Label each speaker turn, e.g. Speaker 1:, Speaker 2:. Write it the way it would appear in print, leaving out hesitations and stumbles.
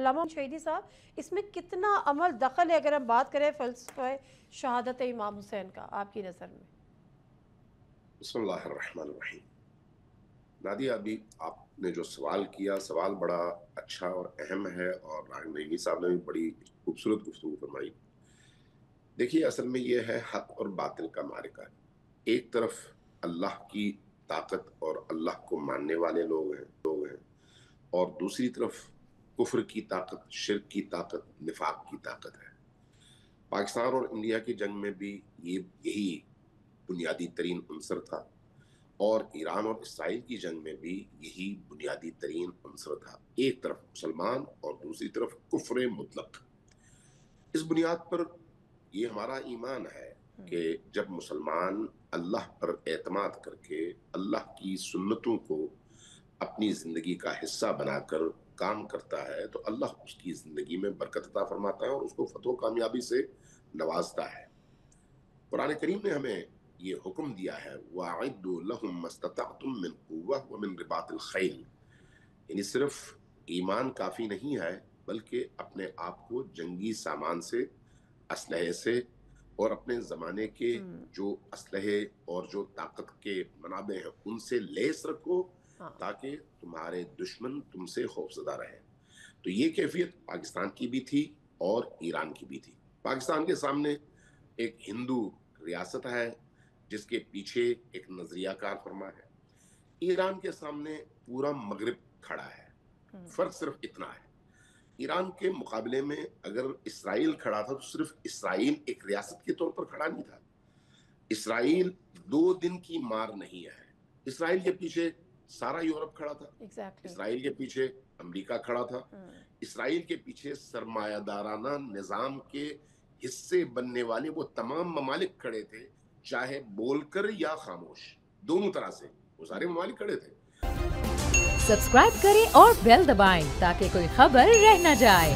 Speaker 1: علامہ شہیدی صاحب، اس میں کتنا عمل دخل ہے اگر ہم بات کریں فلسفہ شہادت امام حسین کا آپ کی نظر میں؟
Speaker 2: بسم اللہ الرحمن الرحیم۔ نادیہ، ابھی آپ نے جو سوال کیا، سوال بڑا اچھا اور اہم ہے، اور راہم نعیمی صاحب نے بھی بڑی خوبصورت گفتگو فرمائی۔ دیکھیے، اصل میں یہ ہے حق اور باطل کا معرکہ۔ ایک طرف اللہ کی طاقت اور اللہ کو ماننے والے لوگ ہیں اور دوسری طرف کفر کی طاقت، شرک کی طاقت، نفاق کی طاقت ہے۔ پاکستان اور انڈیا کی جنگ میں بھی یہی بنیادی ترین عنصر تھا، اور ایران اور اسرائیل کی جنگ میں بھی یہی بنیادی ترین عنصر تھا۔ ایک طرف مسلمان اور دوسری طرف کفر مطلق۔ اس بنیاد پر یہ ہمارا ایمان ہے کہ جب مسلمان اللہ پر اعتماد کر کے اللہ کی سنتوں کو اپنی زندگی کا حصہ بنا کر کام کرتا ہے تو اللہ اس کی زندگی میں برکت عطا فرماتا ہے اور اس کو فتح و کامیابی سے نوازتا ہے۔ قرآن کریم نے ہمیں یہ حکم دیا ہے وَأَعِدُّوا لَهُم مَّا اسْتَطَعْتُم مِّن قُوَّةٍ وَمِن رِبَاطِ الْخَيْلِ، یعنی صرف ایمان کافی نہیں ہے بلکہ اپنے آپ کو جنگی سامان سے، اسلحے سے اور اپنے زمانے کے جو اسلحے اور جو طاقت کے منابع ہیں ان سے لیس رکھو تاکہ تمہارے دشمن تم سے خوفزدہ رہے۔ تو یہ کیفیت پاکستان کی بھی تھی اور ایران کی بھی تھی۔ پاکستان کے سامنے ایک ہندو ریاست ہے جس کے پیچھے ایک نظریہ کار فرما ہے، ایران کے سامنے پورا مغرب کھڑا ہے۔ فرق صرف اتنا ہے، ایران کے مقابلے میں اگر اسرائیل کھڑا تھا تو صرف اسرائیل ایک ریاست کے طور پر کھڑا نہیں تھا۔ اسرائیل 2 دن کی مار نہیں ہے، اسرائیل کے پیچھے سارا یورپ کھڑا تھا، اسرائیل کے پیچھے امریکہ کھڑا تھا، اسرائیل کے پیچھے سرمایہ دارانہ نظام کے حصے بننے والے وہ تمام ممالک کھڑے تھے، چاہے بول کر یا خاموش، دونوں طرح سے وہ سارے ممالک کھڑے تھے۔
Speaker 3: سبسکرائب کریں اور بیل دبائیں تاکہ کوئی خبر رہ نہ جائے۔